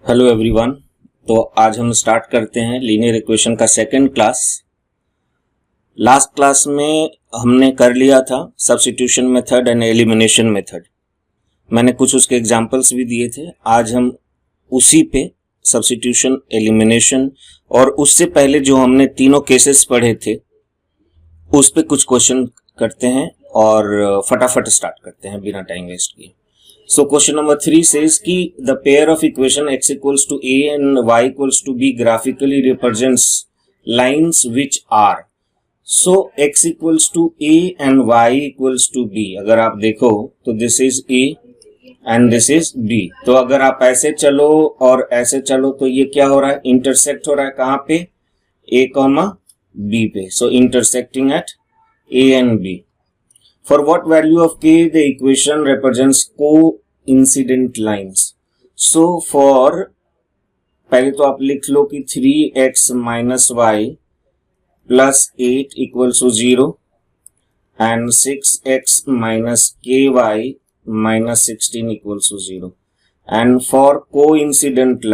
Hello everyone. तो आज हम स्टार्ट करते हैं लीनियर इक्वेशन का सेकंड क्लास। लास्ट क्लास में हमने कर लिया था substitution method and elimination method. मैंने कुछ उसके एग्जांपल्स भी दिए थे। आज हम उसी पे सब्स्टिट्यूशन, एलिमिनेशन और उससे पहले जो हमने तीनों केसेस पढ़े थे उस पे कुछ क्वेश्चन करते हैं और फटाफट स्टार्ट करते हैं बिना टाइम वेस्ट किए। So question number 3 says कि the pair of equation x equals to a and y equals to b graphically represents lines which are. So x equals to a and y equals to b. अगर आप देखो तो this is a and this is b. तो अगर आप ऐसे चलो और ऐसे चलो तो ये क्या हो रहा है, इंटरसेक्ट हो रहा है कहाँ पे, a, b पे. So intersecting at a and b. For what value of k the equation represents coincident lines? So for पहले तो आप लिख लो कि 3x minus y plus 8 equals to 0 and 6x minus ky minus 16 equals to 0. And for coincident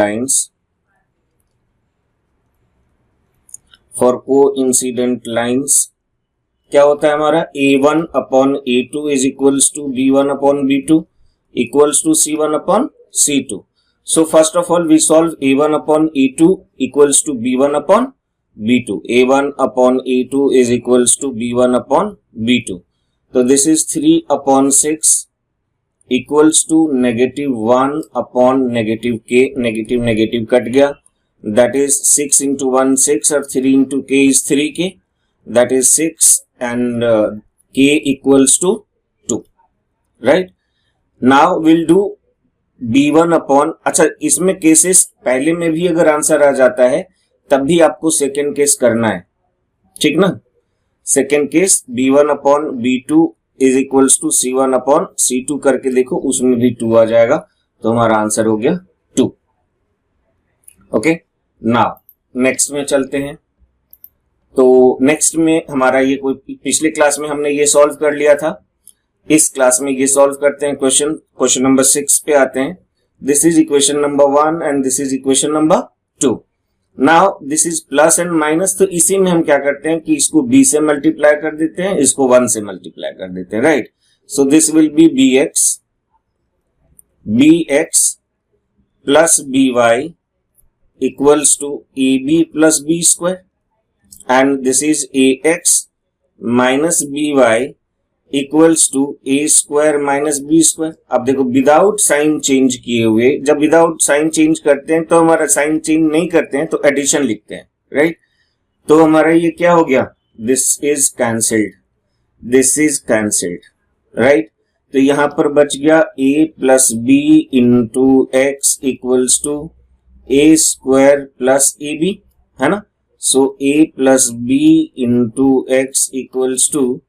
lines क्या होता है हमारा, a1 upon a2 is equals to b1 upon b2 equals to c1 upon c2. So first of all we solve a1 upon a2 equals to b1 upon b2. a1 upon a2 is equals to b1 upon b2. तो this is 3 upon 6 equals to -1 upon negative k. Negative negative cut गया, that is 6 into 1 6 और 3 into k is 3k, that is 6 and k equals to 2. right now we'll do b1 upon, अच्छा इसमें cases पहले में भी अगर answer आ जाता है तब भी आपको सेकेंड केस करना है, ठीक ना. Second case b1 upon b2 is equals to c1 upon c2 करके देखो, उसमें भी 2 आ जाएगा तो हमारा आंसर हो गया 2. ओके, नाउ नेक्स्ट में चलते हैं. तो नेक्स्ट में हमारा ये कोई पिछले क्लास में हमने ये सॉल्व कर लिया था, इस क्लास में ये सॉल्व करते हैं. क्वेश्चन नंबर 6 पे आते हैं. This is equation number 1 and this is equation number 2. Now this is plus and minus, तो इसी में हम क्या करते हैं कि इसको b से मल्टीप्लाई कर देते हैं, इसको 1 से मल्टीप्लाई कर देते हैं. Right, so this will be bx plus by equals to ab plus b square and this is ax minus by equals to a square minus b square. अब देखो विदाउट साइन चेंज किए हुए, जब without sign change करते हैं तो हमारा sign change नहीं करते हैं तो एडिशन लिखते हैं. राइट, तो हमारा ये क्या हो गया, दिस इज कैंसिल्ड. राइट, तो यहां पर बच गया a plus b into x equals to a square plus a b, है ना. सो a plus b into x equals to,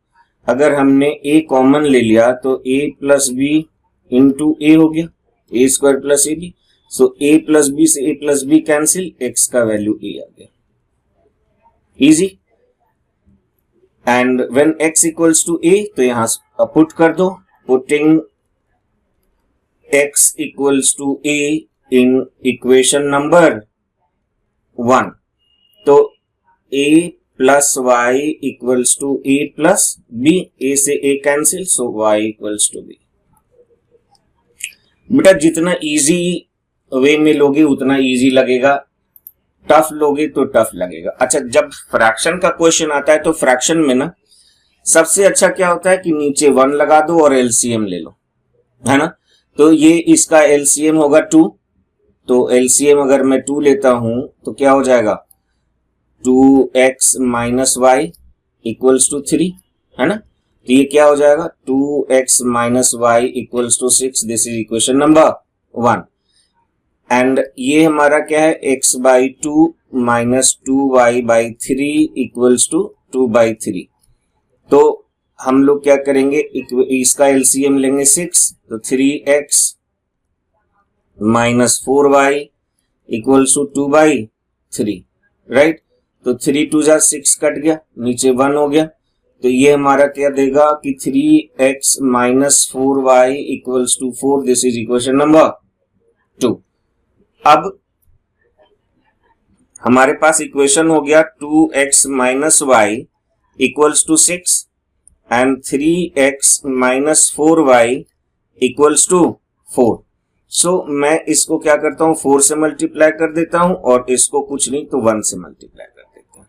अगर हमने a कॉमन ले लिया तो a plus b into a हो गया, a square plus a b. So a plus b से a plus b cancel, x का वैल्यू a आ गया. Easy. And when x equals to a तो यहां पुट कर दो, putting x equals to a in equation number 1. तो a plus y equals to a plus b, a से a cancel, so y equals to b. बेटा जितना easy way में लोगे उतना इजी लगेगा, टफ लोगे तो टफ लगेगा. अच्छा, जब फ्रैक्शन का क्वेश्चन आता है तो फ्रैक्शन में ना सबसे अच्छा क्या होता है कि नीचे 1 लगा दो और एलसीएम ले लो, है ना. तो ये इसका एलसीएम होगा 2, तो एलसीएम अगर मैं 2 लेता हूं तो क्या हो जाएगा, 2x minus y equals to 3, है ना. तो ये क्या हो जाएगा, 2x minus y equals to 6. This is equation number 1. And ये हमारा क्या है, x by 2 minus 2y by 3 equals to 2 by 3. तो हम लोग क्या करेंगे, इसका एलसीएम लेंगे 6, तो 3x minus 4y equals to 2 by 3. Right, तो 3 2 जा 6 कट गया, नीचे 1 हो गया. तो ये हमारा क्या देगा कि 3x minus 4y equals to 4. This is equation number 2. अब हमारे पास इक्वेशन हो गया 2x minus y equals to 6 and 3x minus 4y equals to 4। So मैं इसको क्या करता हूं, 4 से मल्टीप्लाई कर देता हूं और इसको कुछ नहीं तो 1 से मल्टीप्लाई कर देता हूं।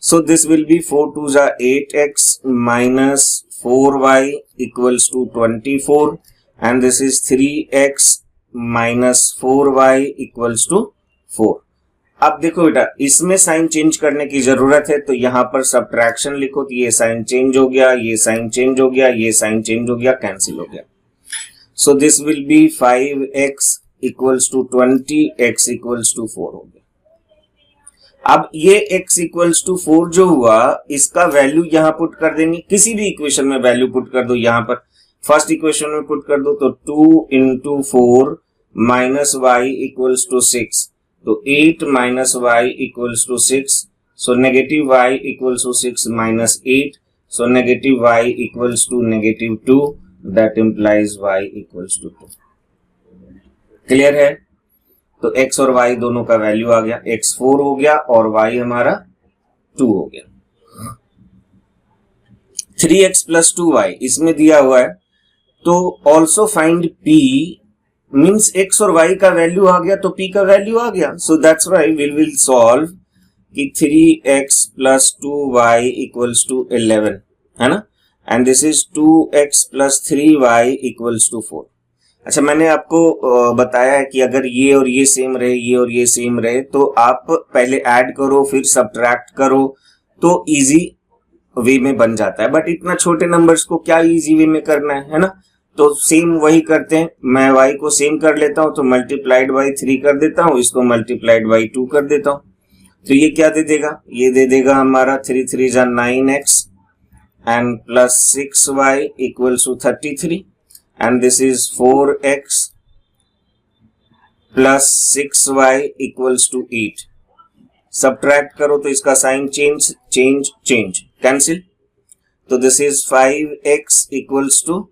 सो दिस विल बी 4 2 जा 8x minus 4y equals to 24 and this is 3x minus 4y equals to 4। अब देखो बेटा, इसमें साइन चेंज करने की जरूरत है तो यहां पर सब्ट्रैक्शन लिखो, तो ये साइन चेंज हो गया, ये साइन चेंज हो गया, ये साइन चेंज हो गया, कैंसिल हो गया। So this will be 5x equals to 20, x equals to 4 हो गया। अब ये x इक्वल्स टू 4 जो हुआ, इसका वैल्यू यहां पुट कर देंगे, किसी भी इक्वेशन में वैल्यू पुट कर दो। यहां पर फर्स्ट इक्वेशन में पुट कर दो तो 2 into 4 minus y equals to 6, तो 8 minus y equals to 6, so negative y equals to 6 minus 8, so negative y equals to negative 2, that implies y equals to 2। Clear है? तो x और y दोनों का वैल्यू आ गया, x 4 हो गया और y हमारा 2 हो गया। 3x प्लस 2y इसमें दिया हुआ है, तो also find p means x और y का वैल्यू आ गया तो p का वैल्यू आ गया। So that's why we will solve कि 3x plus 2y equals to 11, है ना, and this is 2x plus 3y equals to 4। अच्छा, मैंने आपको बताया है कि अगर ये और ये सेम रहे, ये और ये सेम रहे, तो आप पहले ऐड करो फिर सब्ट्रैक्ट करो तो इजी वे में बन जाता है। बट इतना छोटे नंबर्स को क्या इजी वे में करना है ना, तो सेम वही करते हैं। मैं y को सेम कर लेता हूं तो मल्टीप्लाइड बाई 3 कर देता हूं, इसको मल्टीप्लाइड बाई 2 कर देता हूं, तो ये क्या दे देगा, ये दे देगा हमारा 3 3 जा 9x and plus 6y equals to 33 and this is 4x plus 6y equals to 8। Subtract करो तो इसका sign change change change cancel, तो this is 5x equals to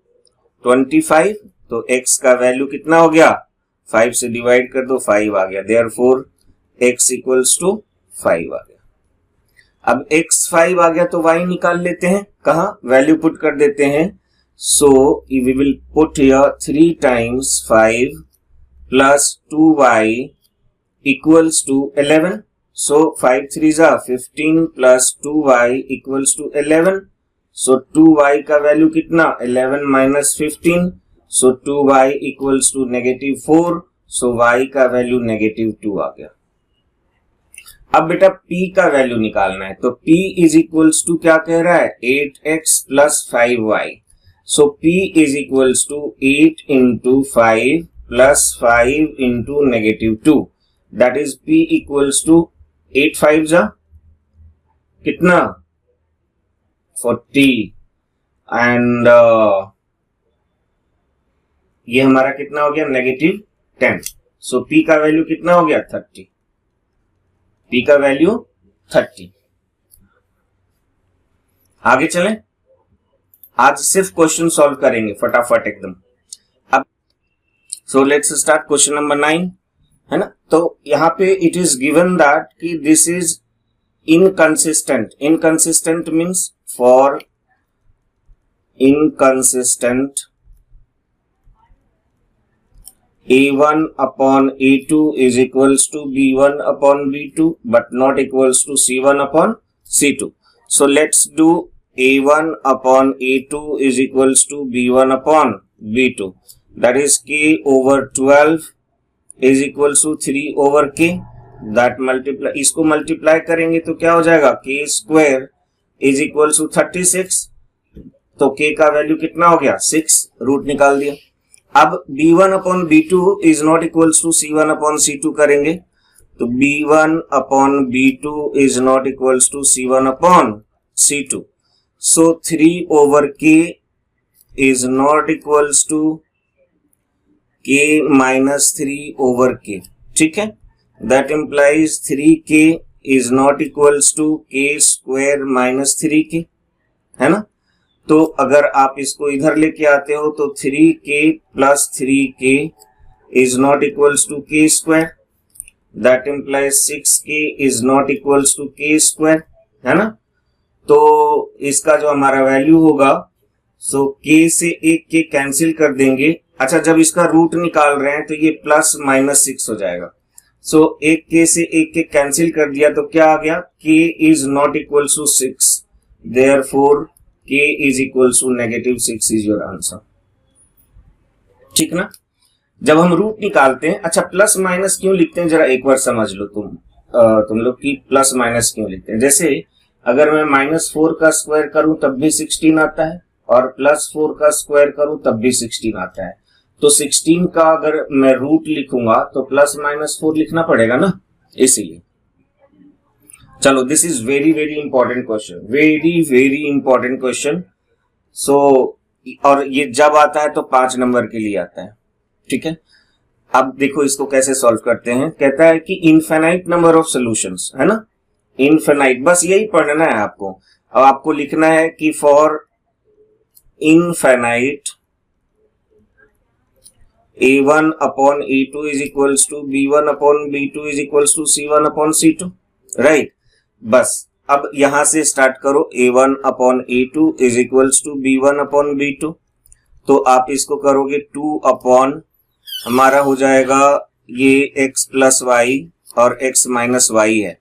25, तो x का वैल्यू कितना हो गया, 5 से डिवाइड कर दो 5 आ गया, देयरफॉर x इक्वल्स टू 5 आ गया। अब x 5 आ गया तो y निकाल लेते हैं, कहा वैल्यू पुट कर देते हैं। So we will put here 3 times 5 plus 2y equals to 11, सो 5 3 जा 15 plus 2y equals to 11, so 2y का वैल्यू कितना, 11 minus 15, so 2y equals to negative 4, so y का वैल्यू नेगेटिव 2 आ गया। अब बेटा p का वैल्यू निकालना है, तो p इज इक्वल्स टू क्या कह रहा है, 8x plus 5y, so p is equals to 8 into 5 plus 5 into negative 2, that is p equals to 8 5 जा कितना 40 एंड ये हमारा कितना हो गया, नेगेटिव 10, सो p का वैल्यू कितना हो गया 30, p का वैल्यू 30। आगे चलें, आज सिर्फ क्वेश्चन सॉल्व करेंगे फटाफट एकदम। अब so let's start question number 9, है ना। तो यहां पे इट इज गिवन दैट कि this is inconsistent, inconsistent means for inconsistent a1 upon a2 is equals to b1 upon b2 but not equals to c1 upon c2. So let's do a1 upon a2 is equals to b1 upon b2, that is k over 12 is equals to 3 over k, that multiply, इसको multiply करेंगे तो क्या हो जाएगा, k square is equal to 36, तो k का value कितना हो गया 6, रूट निकाल दिया। अब b1 upon b2 is not equal to c1 upon c2 करेंगे, तो b1 upon b2 is not equal to c1 upon c2, so 3 over k is not equal to k minus 3 over k, ठीक है। That implies 3k is not equals to k square minus 3k, है ना। तो अगर आप इसको इधर लेके आते हो तो 3k plus 3k is not equals to k square, that implies 6k is not equals to k square, है ना। तो इसका जो हमारा वैल्यू होगा, सो k से एक k कैंसिल कर देंगे। अच्छा, जब इसका रूट निकाल रहे हैं तो ये प्लस माइनस 6 हो जाएगा। सो एक k से एक k कैंसिल कर दिया तो क्या आ गया, k is not equal to 6, therefore k is equal to -6 is your answer. ठीक ना। जब हम रूट निकालते हैं, अच्छा प्लस माइनस क्यों लिखते हैं जरा एक बार समझ लो तुम लोग की प्लस माइनस क्यों लिखते हैं। जैसे अगर मैं -4 का स्क्वायर करूं तब भी 16 आता है, और +4 का स्क्वायर करूं तब भी 16 आता है। तो 16 का अगर मैं रूट लिखूंगा तो +-4 लिखना पड़ेगा ना, इसीलिए। चलो, this is very very important question, very very important question. So और ये जब आता है तो 5 नंबर के लिए आता है। ठीक है, अब देखो इसको कैसे सॉल्व करते हैं। कहता है कि इनफाइनाइट नंबर ऑफ सॉल्यूशंस, है ना, इनफाइनाइट, बस यही पढ़ना है आपको। अब आपको लिखना है कि for infinite a1 upon a2 is equals to b1 upon b2 is equals to c1 upon c2, right. बस अब यहां से स्टार्ट करो, a1 upon a2 is equals to b1 upon b2, तो आप इसको करोगे 2 upon, हमारा हो जाएगा ये x प्लस वाई और x माइनस वाई है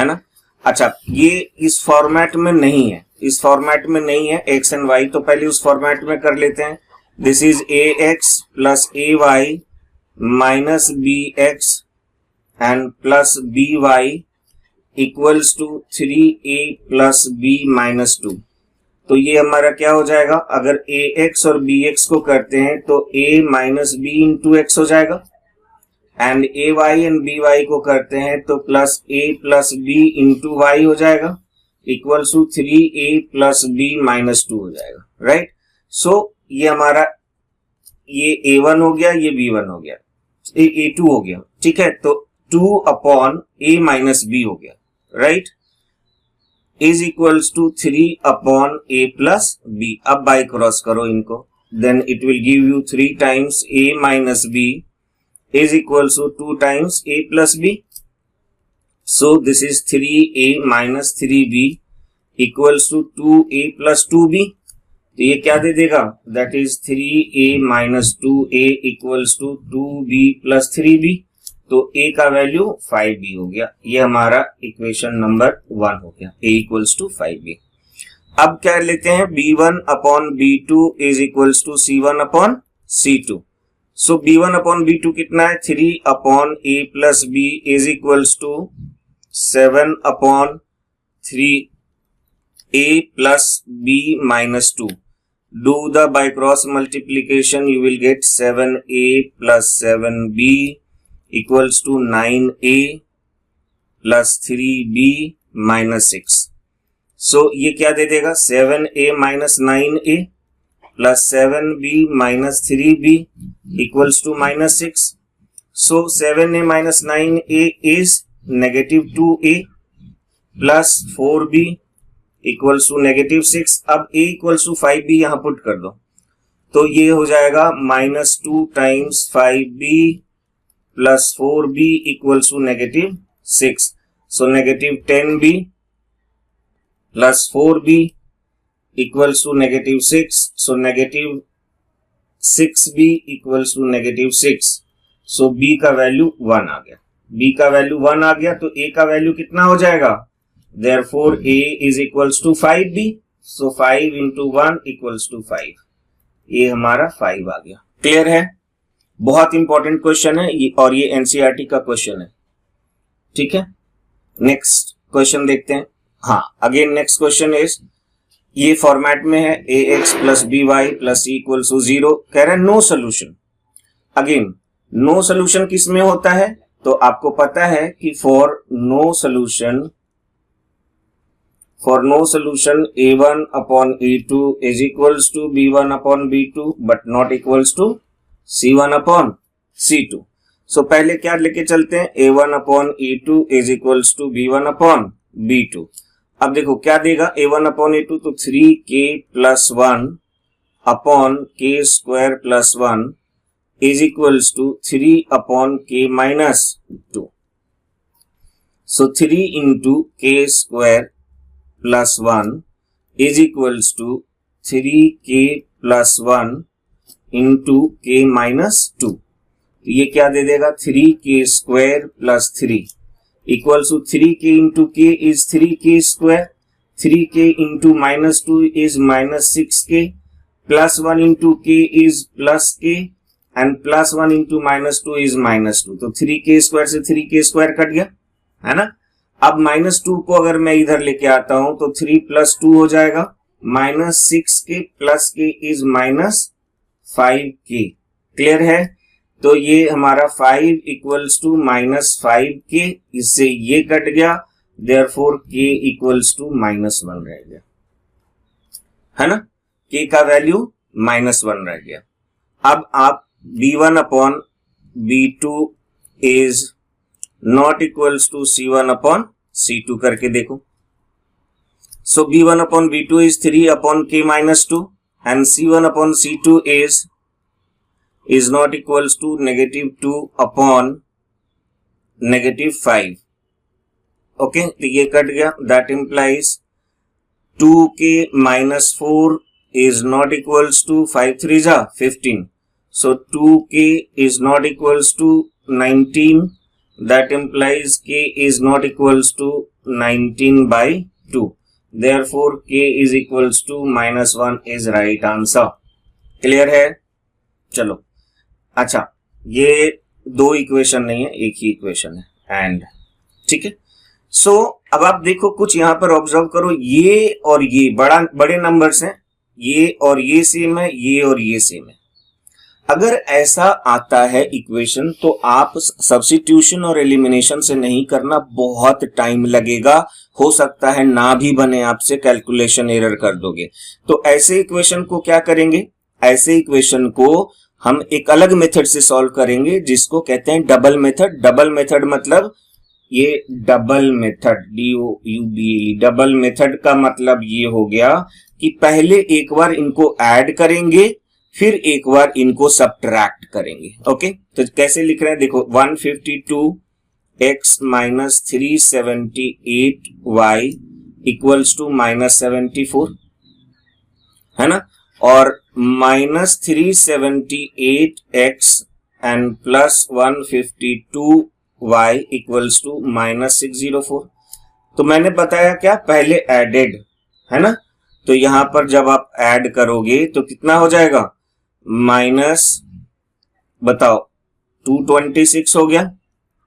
ना। अच्छा, ये इस फॉर्मेट में नहीं है, इस फॉर्मेट में नहीं है x एंड y, तो पहले उस फॉर्मेट में कर लेते हैं। This is ax plus ay minus bx and plus by equals to 3a plus b minus 2। तो ये हमारा क्या हो जाएगा, अगर ax और bx को करते हैं तो a minus b into x हो जाएगा, एंड ay एंड by को करते हैं तो plus a plus b into y हो जाएगा, equals to 3a plus b minus 2 हो जाएगा, राइट। सो ये हमारा ये a1 हो गया, ये b1 हो गया, a2 हो गया। ठीक है, तो 2 अपॉन a माइनस b हो गया, right, is equals to 3 upon a plus b। अब बाय क्रॉस करो इनको, then it will give you 3 times a minus b is equals to 2 times a plus b। So this is 3a minus 3b equals to 2a plus 2b। तो ये क्या दे देगा, that is 3a minus 2a equals to 2b plus 3b। तो a का value 5b हो गया। ये हमारा इक्वेशन नंबर 1 हो गया, a इक्वल्स टू 5b। अब क्या लेते हैं, b1 upon b2 is equals to c1 upon c2। सो b1 अपॉन b2 कितना है, 3 upon a plus b is equals to 7 upon 3a plus b minus 2। Do the by cross multiplication, you will get 7a plus 7b equals to 9a plus 3b minus 6. So ये क्या दे देगा, 7a minus 9a plus 7b minus 3b equals to minus 6. So 7a minus 9a is negative 2a plus 4b equals to -6। अब a equals to 5b यहां put कर दो, तो ये हो जाएगा -2 times 5b plus 4b equals to -6। So -10b plus 4b equals to -6। So -6b equals to -6। So b का value 1 आ गया, b का वैल्यू 1 आ गया, तो a का वैल्यू कितना हो जाएगा, therefore a is equals to 5b, so 5 into 1 equals to 5। ये हमारा 5 आ गया। क्लियर है, बहुत इंपॉर्टेंट क्वेश्चन है और ये एनसीईआरटी का क्वेश्चन है। ठीक है, नेक्स्ट क्वेश्चन देखते हैं। हाँ, अगेन नेक्स्ट क्वेश्चन इज, ये फॉर्मेट में है ax plus by plus c equals to 0। कह रहे हैं no solution. Again no solution किस में होता है, तो आपको पता है कि for no solution a1 upon a2 is equals to b1 upon b2 but not equals to c1 upon c2। सो पहले क्या लेके चलते हैं, a1 upon a2 is equals to b1 upon b2। अब देखो क्या देगा, a1 upon a2 तो 3k plus 1 upon k square plus 1 is equals to 3 upon k minus 2। So 3 into k square plus 1 is equals to 3k plus 1 into k minus 2. तो ये क्या दे देगा 3k square plus 3 equals to 3k into k is 3k square, 3k into minus 2 is minus 6k, plus 1 into k is plus k and plus 1 into minus 2 is minus 2. तो 3k square से 3k square cut गया है ना. अब minus 2 को अगर मैं इधर लेके आता हूं तो 3 प्लस 2 हो जाएगा minus 6k plus k is minus 5k. Clear है. तो ये हमारा 5 इक्वल्स टू माइनस 5k, इससे ये कट गया, therefore k equals to minus 1 रह गया है ना. k का वैल्यू माइनस 1 रह गया. अब आप b1 upon b2 is not equals to c1 upon c2 करके देखो. So b1 upon b2 is 3 upon k minus 2 and c1 upon c2 is not equals to negative 2 upon negative 5. Okay, तो ये cut गया. That implies 2k minus 4 is not equals to 5 3 जा 15. So 2k is not equals to 19. That implies k is not equals to 19 by 2. Therefore k is equals to minus 1 is right answer. Clear है. चलो अच्छा, ये दो equation नहीं है, एक ही equation है एंड ठीक है. सो अब आप देखो कुछ यहां पर ऑब्जर्व करो, ये और ये बड़े नंबर्स हैं, ये और ये सेम है, ये और ये सेम है. अगर ऐसा आता है इक्वेशन तो आप सब्स्टिट्यूशन और एलिमिनेशन से नहीं करना, बहुत टाइम लगेगा, हो सकता है ना भी बने, आपसे कैलकुलेशन एरर कर दोगे. तो ऐसे इक्वेशन को क्या करेंगे, ऐसे इक्वेशन को हम एक अलग मेथड से सॉल्व करेंगे जिसको कहते हैं डबल मेथड. डबल मेथड मतलब ये double method DOUBLE, double method का मतलब ये हो गया कि पहले एक बार इनको ऐड करेंगे, फिर एक बार इनको सब्ट्रैक्ट करेंगे. ओके, तो कैसे लिख रहे हैं देखो, 152x minus 378y equals to minus 74 है ना, और minus 378x and plus 152y equals to minus 604. तो मैंने बताया क्या, पहले एडेड है ना. तो यहां पर जब आप ऐड करोगे तो कितना हो जाएगा, माइनस बताओ 226 हो गया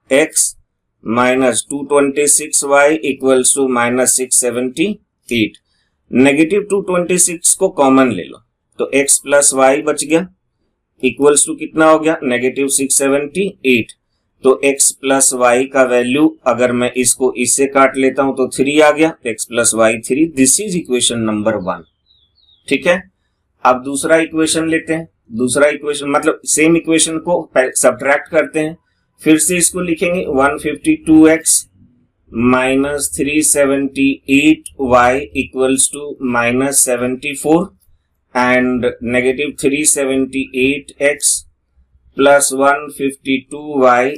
x minus 226y equals to minus 678. Negative 226 को कॉमन ले लो तो x प्लस वाई बच गया इक्वल्स टू कितना हो गया, नेगेटिव 678. तो x प्लस वाई का वैल्यू अगर मैं इसको इससे काट लेता हूं तो 3 आ गया, x plus y 3. This is equation number 1. ठीक है. अब दूसरा इक्वेशन लेते हैं. दूसरा इक्वेशन मतलब सेम इक्वेशन को सब्ट्रैक्ट करते हैं, फिर से इसको लिखेंगे 152x minus 378y equals to minus 74 and negative 378x plus 152y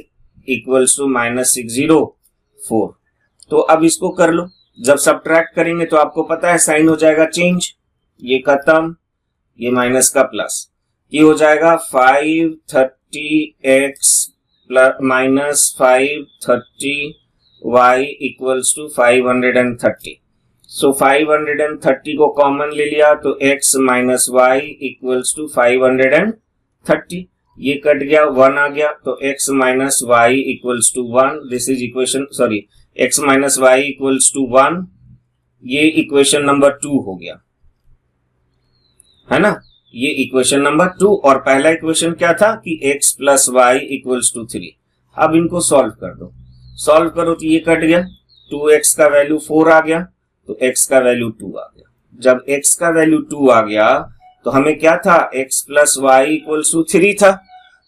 equals to minus 604. तो अब इसको कर लो. जब सब्ट्रैक्ट करेंगे तो आपको पता है साइन हो जाएगा चेंज, ये खत्म, ये माइनस का प्लस, ये हो जाएगा 530x plus minus 530y equals to 530. So 530 को कॉमन ले लिया तो x minus y equals to 530. ये कट गया, 1 आ गया, तो x minus y equals to 1. This is equation, sorry, x minus y equals to 1. ये इक्वेशन नंबर 2 हो गया है ना. ये इक्वेशन नंबर 2. और पहला इक्वेशन क्या था कि x plus y equals to 3. अब इनको सॉल्व कर दो. सॉल्व करो तो ये कट गया, 2x का वैल्यू 4 आ गया, तो x का वैल्यू 2 आ गया. जब x का वैल्यू 2 आ गया तो हमें क्या था, x plus y equals to 3 था,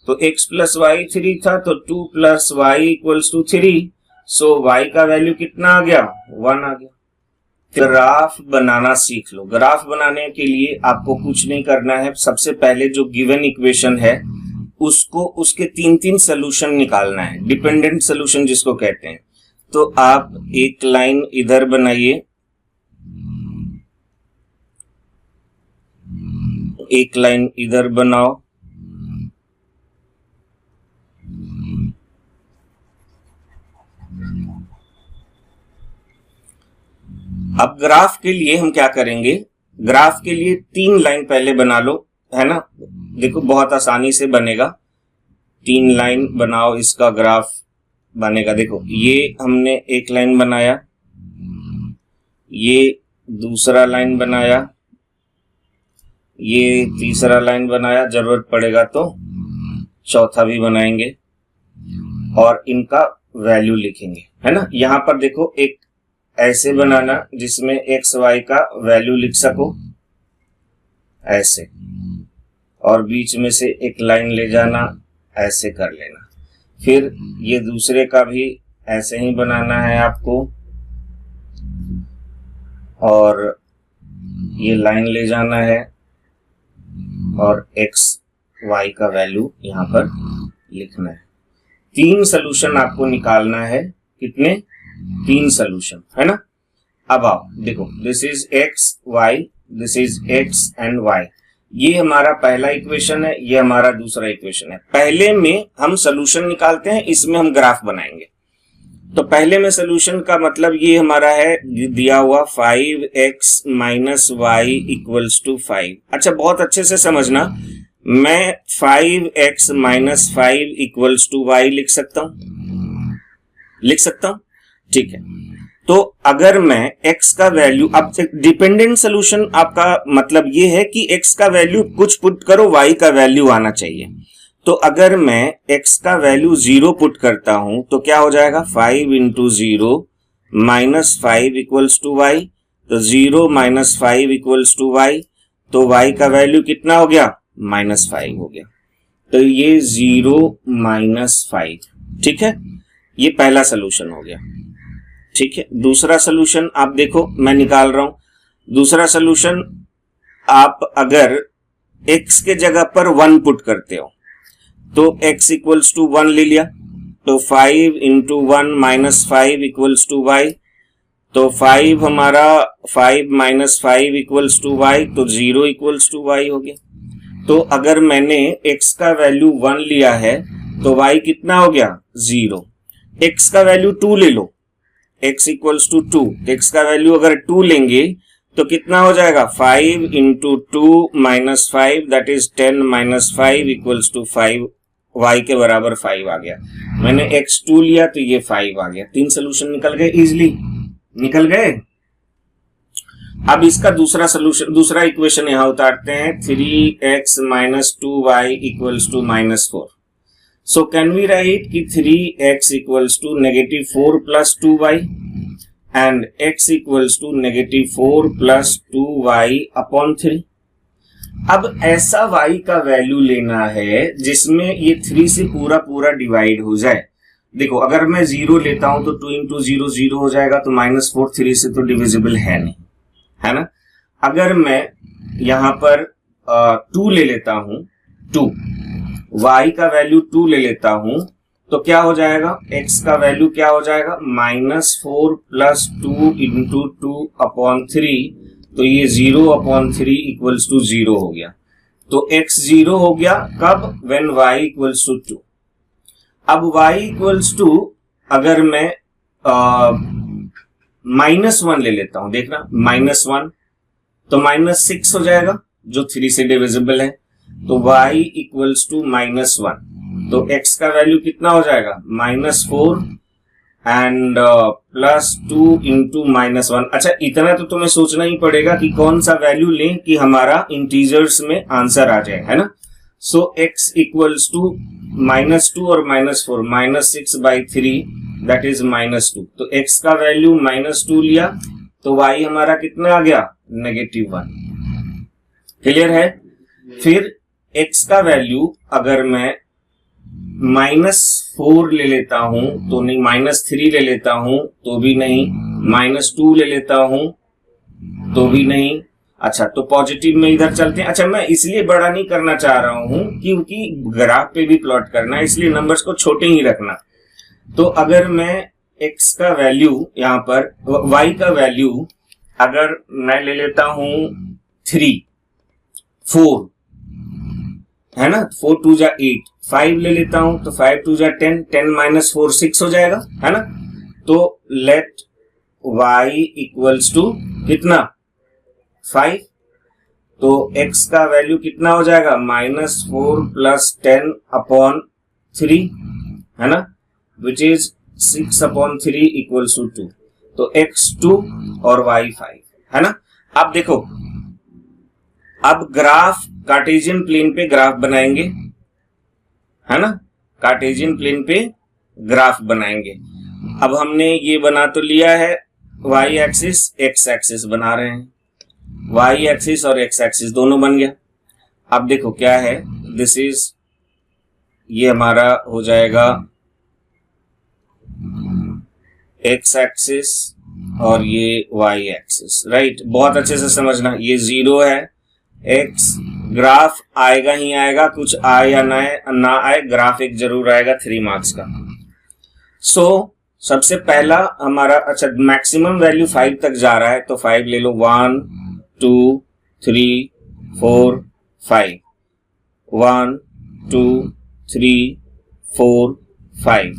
तो x प्लस वाई 3 था, तो 2 plus y equals to 3. So y का वैल्यू कितना आ गया, 1 आ गया. ग्राफ बनाना सीख लो. ग्राफ बनाने के लिए आपको कुछ नहीं करना है, सबसे पहले जो गिवन इक्वेशन है उसको उसके 3 सोल्यूशन निकालना है, डिपेंडेंट सोल्यूशन जिसको कहते हैं. तो आप एक लाइन इधर बनाइए, एक लाइन इधर बनाओ, अब ग्राफ के लिए हम क्या करेंगे, ग्राफ के लिए 3 लाइन पहले बना लो, है ना। देखो बहुत आसानी से बनेगा, 3 लाइन बनाओ, इसका ग्राफ बनेगा। देखो ये हमने एक लाइन बनाया, ये दूसरा लाइन बनाया, ये तीसरा लाइन बनाया, जरूरत पड़ेगा तो चौथा भी बनाएंगे और इनका वैल्यू लिखेंगे, है ना। यहां पर देखो एक ऐसे बनाना जिसमें एक्स वाई का वैल्यू लिख सको, ऐसे, और बीच में से एक लाइन ले जाना, ऐसे कर लेना। फिर ये दूसरे का भी ऐसे ही बनाना है आपको, और ये लाइन ले जाना है और एक्स वाई का वैल्यू यहां पर लिखना है। 3 सोल्यूशन आपको निकालना है, कितने, 3 सोल्यूशन, है ना। अब आओ देखो, this is x y, this is x and y, ये हमारा पहला इक्वेशन है, ये हमारा दूसरा इक्वेशन है। पहले में हम सोल्यूशन निकालते हैं, इसमें हम ग्राफ बनाएंगे। तो पहले में सोल्यूशन का मतलब ये हमारा है दिया हुआ 5x minus y equals to 5। अच्छा बहुत अच्छे से समझना, मैं 5x minus 5 equals to Y लिख सकता हूं, लिख सकता हूं, ठीक है। तो अगर मैं x का वैल्यू, अब डिपेंडेंट सोल्यूशन आपका मतलब ये है कि x का वैल्यू कुछ पुट करो, y का वैल्यू आना चाहिए। तो अगर मैं x का वैल्यू 0 पुट करता हूं तो क्या हो जाएगा, 5 into 0 minus 5 equals to y, तो 0 माइनस 5 इक्वल्स टू वाई, तो y का वैल्यू कितना हो गया, -5 हो गया। तो ये 0 माइनस 5, ठीक है, ये पहला सोल्यूशन हो गया, ठीक है। दूसरा सोल्यूशन आप देखो मैं निकाल रहा हूं। दूसरा सोल्यूशन, आप अगर x के जगह पर 1 पुट करते हो तो x इक्वल्स टू 1 ले लिया, तो 5 into 1 minus 5 equals to y, तो 5 हमारा 5 माइनस 5 इक्वल्स टू वाई, तो 0 इक्वल्स टू वाई हो गया। तो अगर मैंने x का वैल्यू 1 लिया है तो y कितना हो गया, 0। x का वैल्यू 2 ले लो, x इक्वल्स टू 2, x का वैल्यू अगर 2 लेंगे तो कितना हो जाएगा, 5 into 2 minus 5, that is 10 minus 5 equals to 5, y के बराबर 5 आ गया। मैंने x2 लिया तो ये 5 आ गया। 3 सोल्यूशन निकल गए, इजिली निकल गए। अब इसका दूसरा सोल्यूशन, दूसरा इक्वेशन यहां उतारते हैं, 3x minus 2y equals to -4। So can we write कि 3x equals to -4 plus 2y and x equals to -4 plus 2y upon 3। अब ऐसा y का वैल्यू लेना है जिसमें ये 3 से पूरा पूरा डिवाइड हो जाए। देखो अगर मैं 0 लेता हूं तो 2 इंटू 0 0 हो जाएगा, तो -4 3 से तो डिविजिबल है नहीं, है ना। अगर मैं यहां पर 2 ले लेता हूं, 2 y का वैल्यू 2 ले लेता हूं तो क्या हो जाएगा, x का वैल्यू क्या हो जाएगा, -4 प्लस 2 इंटू 2 अपॉन 3, तो ये 0 अपॉन 3 इक्वल्स टू 0 हो गया। तो x 0 हो गया कब, व्हेन y इक्वल्स टू 2। अब y इक्वल्स टू, अगर मैं -1 ले लेता हूं, देखना -1 तो -6 हो जाएगा जो 3 से डिविजिबल है, तो y इक्वल्स टू -1, तो x का वैल्यू कितना हो जाएगा, -4 एंड प्लस 2 इंटू -1। अच्छा इतना तो तुम्हें सोचना ही पड़ेगा कि कौन सा वैल्यू लें कि हमारा इंटीजर्स में आंसर आ जाए, है ना। सो x इक्वल्स टू -2 और -4, -6/3 दैट इज -2, तो x का वैल्यू -2 लिया तो y हमारा कितना आ गया, -1। क्लियर है। फिर x का वैल्यू अगर मैं -4 ले लेता हूं तो नहीं, -3 ले लेता हूं तो भी नहीं, -2 ले लेता हूं तो भी नहीं। अच्छा तो पॉजिटिव में इधर चलते हैं। अच्छा मैं इसलिए बड़ा नहीं करना चाह रहा हूं क्योंकि ग्राफ पे भी प्लॉट करना है, इसलिए नंबर्स को छोटे ही रखना। तो अगर मैं x का वैल्यू यहाँ पर y का वैल्यू अगर मैं ले लेता हूं 3, 4 है ना, 4 2 जा 8, 5 ले लेता हूं तो 5 2 जा 10, 10 माइनस 4 6 हो जाएगा, है ना। तो लेट y इक्वल्स टू कितना 5, तो x का वैल्यू कितना हो जाएगा -4 प्लस 10 अपॉन 3, है ना, which is 6 upon 3 equals to 2। तो x 2 और y 5, है ना। अब देखो, अब ग्राफ कार्टेशियन प्लेन पे ग्राफ बनाएंगे, है ना, कार्टेशियन प्लेन पे ग्राफ बनाएंगे। अब हमने ये बना तो लिया है, y एक्सिस x एक्सिस बना रहे हैं, y एक्सिस और x एक्सिस दोनों बन गया। अब देखो क्या है, दिस इज, ये हमारा हो जाएगा x एक्सिस और ये y एक्सिस, राइट। बहुत अच्छे से समझना, ये 0 है, x ग्राफ आएगा ही आएगा, कुछ आए या ना आए, ग्राफ एक जरूर आएगा 3 मार्क्स का। सो सबसे पहला हमारा, अच्छा मैक्सिमम वैल्यू 5 तक जा रहा है तो 5 ले लो, 1 2 3 4 5, 1 2 3 4 5,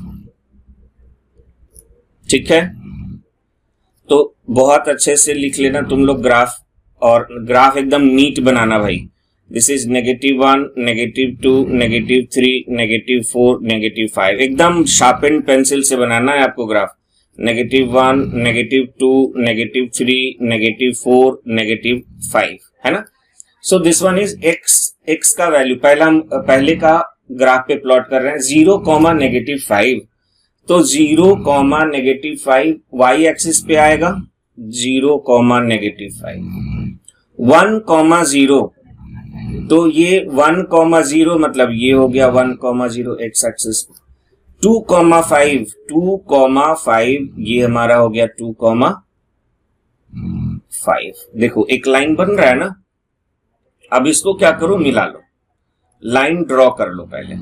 ठीक है। तो बहुत अच्छे से लिख लेना तुम लोग ग्राफ, और ग्राफ एकदम नीट बनाना भाई। दिस इज -1 -2 -3 -4 -5, एकदम शार्पेन पेंसिल से बनाना है आपको ग्राफ। -1 -2 -3 -4 -5, है ना। So this one is x का वैल्यू, पहले का ग्राफ पे प्लॉट कर रहे हैं 0, -5, तो 0, -5 y एक्सिस पे आएगा, 0, -5, 1, 0, तो ये 1, 0 मतलब ये हो गया 1, 0 x एक्सिस। 2, 5 ये हमारा हो गया 2, 5। देखो एक लाइन बन रहा है ना। अब इसको क्या करो, मिला लो, लाइन ड्रॉ कर लो पहले।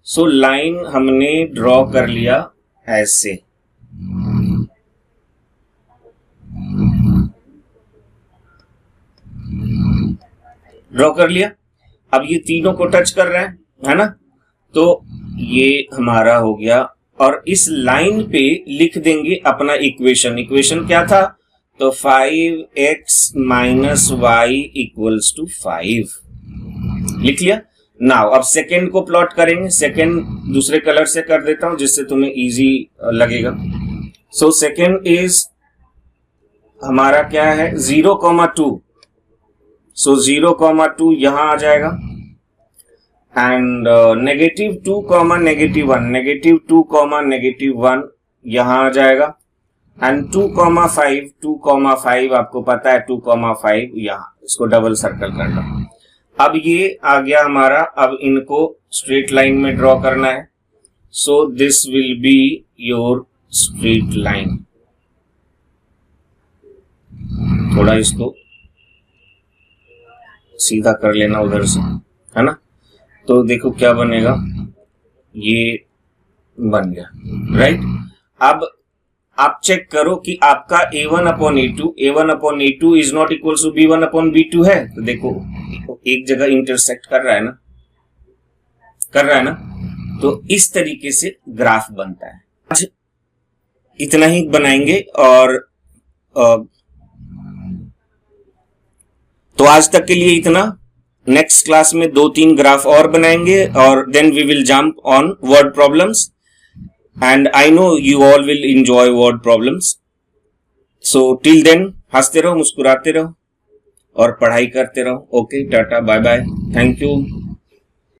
सो लाइन हमने ड्रॉ कर लिया ऐसे, ड्रॉ कर लिया। अब ये तीनों को टच कर रहा है ना, तो ये हमारा हो गया। और इस लाइन पे लिख देंगे अपना इक्वेशन। इक्वेशन क्या था, तो 5x minus y equals to 5 लिख लिया। नाउ अब सेकेंड को प्लॉट करेंगे। सेकेंड दूसरे कलर से कर देता हूं जिससे तुम्हें इजी लगेगा। सो सेकेंड इज हमारा क्या है 0,2। सो 0,2 यहां आ जाएगा एंड -2, -1 यहां आ जाएगा एंड 2,5 आपको पता है 2,5 यहां, इसको डबल सर्कल कर लो। अब ये आ गया हमारा। अब इनको स्ट्रेट लाइन में ड्रॉ करना है। सो this will be your straight line. थोड़ा इसको सीधा कर लेना उधर से, है ना। तो देखो क्या बनेगा, ये बन गया, राइट। अब आप चेक करो कि आपका a1/a2 is not equal to b1/b2 है। तो देखो एक जगह इंटरसेक्ट कर रहा है ना, तो इस तरीके से ग्राफ बनता है। आज इतना ही बनाएंगे और तो आज तक के लिए इतना। नेक्स्ट क्लास में 2-3 ग्राफ और बनाएंगे और then we will jump on word problems and I know you all will enjoy word problems. So till then हंसते रहो, मुस्कुराते रहो और पढ़ाई करते रहो। Okay, tata, bye bye, thank you.